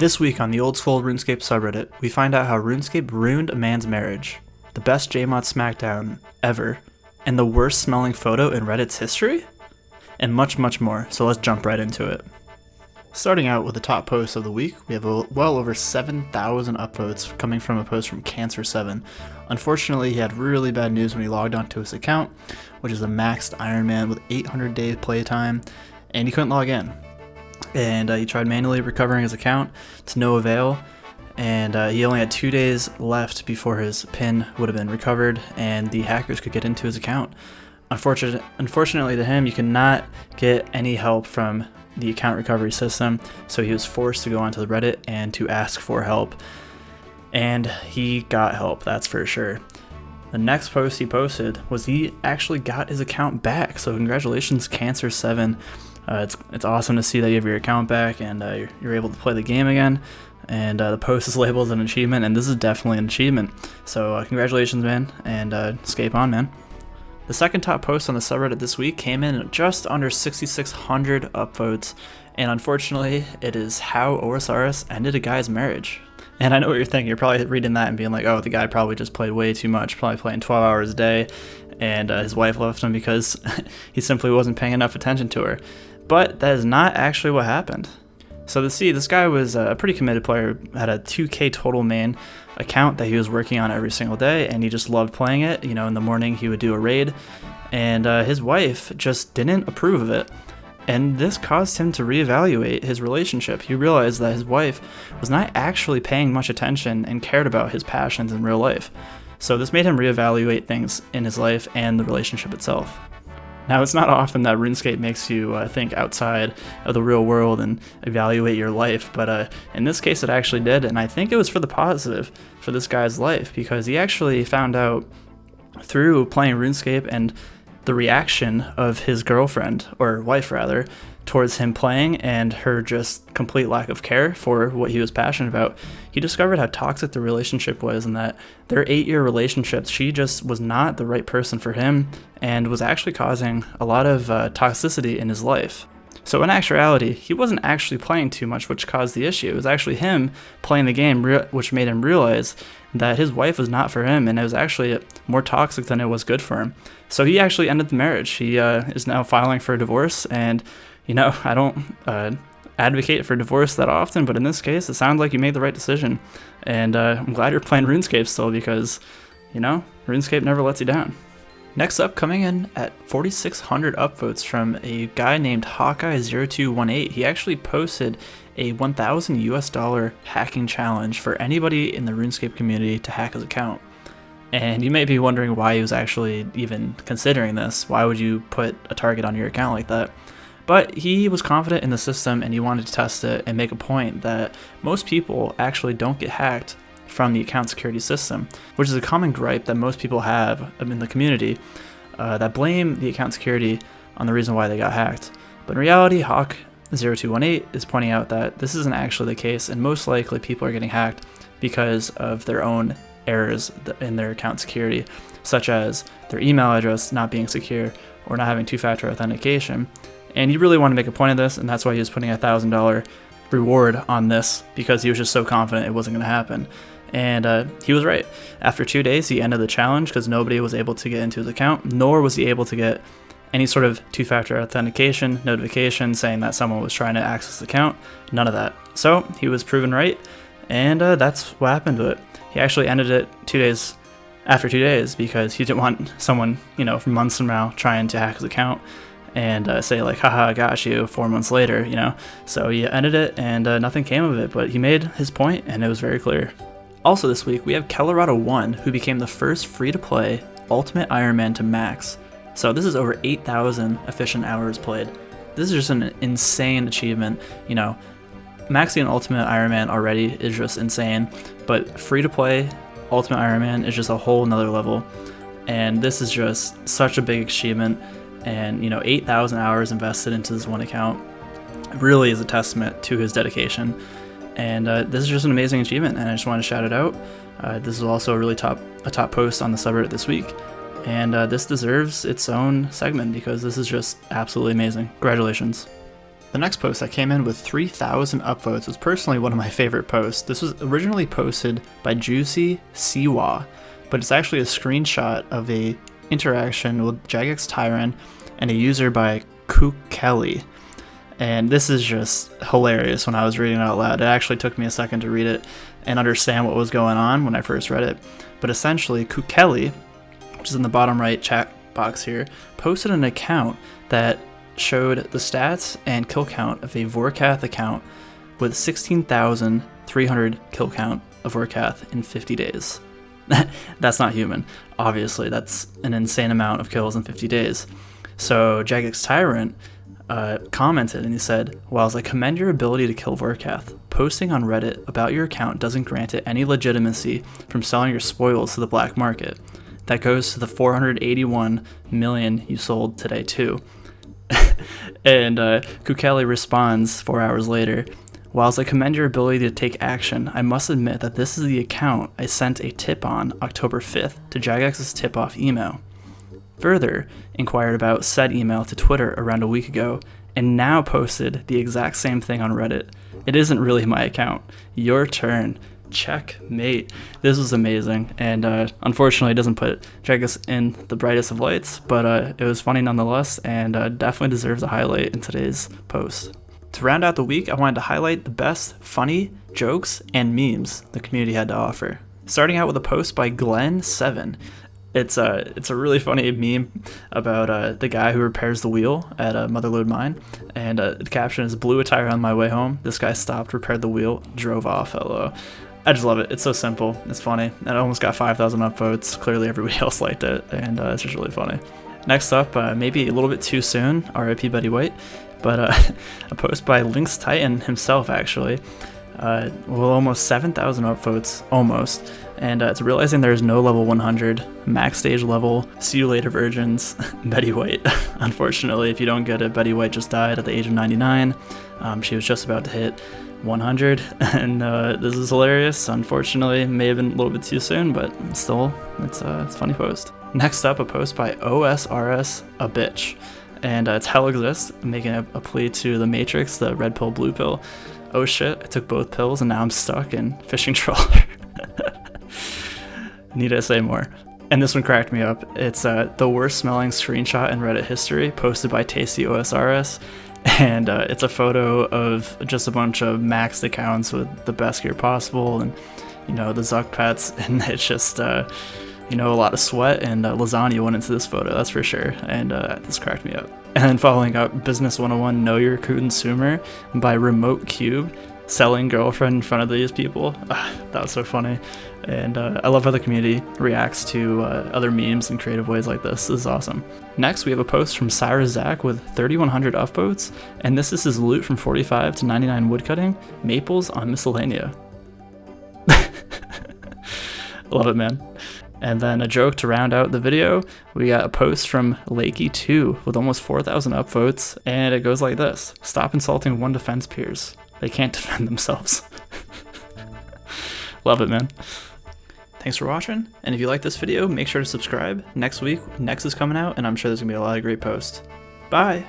This week on the Oldschool Runescape subreddit, we find out how RuneScape ruined a man's marriage, the best JMOD smackdown ever, and the worst smelling photo in Reddit's history? And much, much more, so let's jump right into it. Starting out with the top post of the week, we have well over 7,000 upvotes coming from a post from Cancer7. Unfortunately, he had really bad news when he logged onto his account, which is a maxed Ironman with 800 days playtime, and he couldn't log in. And he tried manually recovering his account to no avail, and he only had 2 days left before his PIN would have been recovered and the hackers could get into his account. Unfortunately to him, you could not get any help from the account recovery system, so he was forced to go onto the Reddit and to ask for help. And he got help, that's for sure. The next post he posted was he actually got his account back, so congratulations Cancer7. It's awesome to see that you have your account back and you're able to play the game again. And the post is labeled as an achievement, and this is definitely an achievement. So congratulations, man, and escape on, man. The second top post on the subreddit this week came in at just under 6,600 upvotes, and unfortunately, it is how OSRS ended a guy's marriage. And I know what you're thinking. You're probably reading that and being like, oh, the guy probably just played way too much, probably playing 12 hours a day, and his wife left him because he simply wasn't paying enough attention to her. But that is not actually what happened. So to see, this guy was a pretty committed player, had a 2K total main account that he was working on every single day, and he just loved playing it. You know, in the morning he would do a raid, and his wife just didn't approve of it. And this caused him to reevaluate his relationship. He realized that his wife was not actually paying much attention and cared about his passions in real life. So this made him reevaluate things in his life and the relationship itself. Now, it's not often that RuneScape makes you think outside of the real world and evaluate your life, but in this case it actually did, and I think it was for the positive for this guy's life, because he actually found out through playing RuneScape and the reaction of his girlfriend, or wife rather, towards him playing and her just complete lack of care for what he was passionate about. He discovered how toxic the relationship was, and that their 8-year relationships, she just was not the right person for him and was actually causing a lot of toxicity in his life. So in actuality, he wasn't actually playing too much, which caused the issue. It was actually him playing the game which made him realize that his wife was not for him, and it was actually more toxic than it was good for him. So he actually ended the marriage. He is now filing for a divorce, and you know, I don't advocate for divorce that often, but in this case, it sounds like you made the right decision. And I'm glad you're playing RuneScape still, because, you know, RuneScape never lets you down. Next up, coming in at 4,600 upvotes from a guy named Hawkeye0218. He actually posted a $1,000 US hacking challenge for anybody in the RuneScape community to hack his account. And you may be wondering why he was actually even considering this. Why would you put a target on your account like that? But he was confident in the system, and he wanted to test it and make a point that most people actually don't get hacked from the account security system, which is a common gripe that most people have in the community that blame the account security on the reason why they got hacked. But in reality, Hawk0218 is pointing out that this isn't actually the case, and most likely people are getting hacked because of their own errors in their account security, such as their email address not being secure or not having two-factor authentication. And he really wanted to make a point of this, and that's why he was putting a $1,000 reward on this, because he was just so confident it wasn't going to happen. And he was right. After 2 days, he ended the challenge because nobody was able to get into his account, nor was he able to get any sort of two-factor authentication notification saying that someone was trying to access the account. None of that. So he was proven right, and that's what happened to it. He actually ended it 2 days after 2 days because he didn't want someone, you know, from months from now trying to hack his account and say like, haha, I got you 4 months later, you know. So he ended it, and nothing came of it, but he made his point, and it was very clear. Also this week, we have Colorado1, who became the first free-to-play Ultimate Ironman to max. So this is over 8,000 efficient hours played. This is just an insane achievement. You know, maxing an Ultimate Ironman already is just insane, but free-to-play Ultimate Ironman is just a whole nother level. And this is just such a big achievement. And, you know, 8,000 hours invested into this one account really is a testament to his dedication. And this is just an amazing achievement, and I just want to shout it out. This is also a really top post on the subreddit this week, and this deserves its own segment because this is just absolutely amazing. Congratulations. The next post that came in with 3,000 upvotes was personally one of my favorite posts. This was originally posted by Juicy Siwa, but it's actually a screenshot of a interaction with Jagex Tyrant and a user by Kukeli. And this is just hilarious when I was reading it out loud. It actually took me a second to read it and understand what was going on when I first read it. But essentially, Kukeli, which is in the bottom right chat box here, posted an account that showed the stats and kill count of a Vorkath account with 16,300 kill count of Vorkath in 50 days. That's not human. Obviously, that's an insane amount of kills in 50 days. So Jagex Tyrant commented and he said, "Whilst I commend your ability to kill Vorkath, posting on Reddit about your account doesn't grant it any legitimacy from selling your spoils to the black market. That goes to the 481 million you sold today too." And Kukeli responds 4 hours later, "Whilst I commend your ability to take action, I must admit that this is the account I sent a tip on October 5th to Jagex's tip-off email. Further, inquired about said email to Twitter around a week ago, and now posted the exact same thing on Reddit. It isn't really my account. Your turn. Checkmate." This was amazing, and unfortunately it doesn't put Jagex in the brightest of lights, but it was funny nonetheless, and definitely deserves a highlight in today's post. To round out the week, I wanted to highlight the best funny jokes and memes the community had to offer. Starting out with a post by Glenn7. It's a really funny meme about the guy who repairs the wheel at a Motherlode mine, and the caption is, "Blew a tire on my way home. This guy stopped, repaired the wheel, drove off. LO." I just love it. It's so simple. It's funny. It almost got 5,000 upvotes. Clearly everybody else liked it, and it's just really funny. Next up, maybe a little bit too soon, RIP Betty White, but a post by Lynx Titan himself, actually. Almost 7,000 upvotes, almost. And it's realizing there's no level 100, max stage level, see you later virgins, Betty White. Unfortunately, if you don't get it, Betty White just died at the age of 99. She was just about to hit 100, and this is hilarious. Unfortunately, it may have been a little bit too soon, but still, it's a funny post. Next up, a post by OSRS A Bitch, and it's Hell Exists, making a plea to the Matrix, the red pill, blue pill. "Oh shit, I took both pills and now I'm stuck in fishing trawler." Need I say more? And this one cracked me up. It's the worst smelling screenshot in Reddit history, posted by Tasty OSRS. And it's a photo of just a bunch of maxed accounts with the best gear possible, and the Zuck pets, and it's just a lot of sweat and lasagna went into this photo, that's for sure, and this cracked me up. And then following up, Business 101 Know Your Consumer by Remote Cube, selling girlfriend in front of these people. That was so funny, and I love how the community reacts to other memes in creative ways like this. This is awesome. Next, we have a post from Cyrus Zach with 3,100 upvotes, and this is his loot from 45 to 99 woodcutting, maples on Miscellania. Love it, man. And then a joke to round out the video, we got a post from Lakey2 with almost 4,000 upvotes, and it goes like this: "Stop insulting one defense peers. They can't defend themselves." Love it, man. Thanks for watching, and if you like this video, make sure to subscribe. Next week, Next is coming out, and I'm sure there's gonna be a lot of great posts. Bye!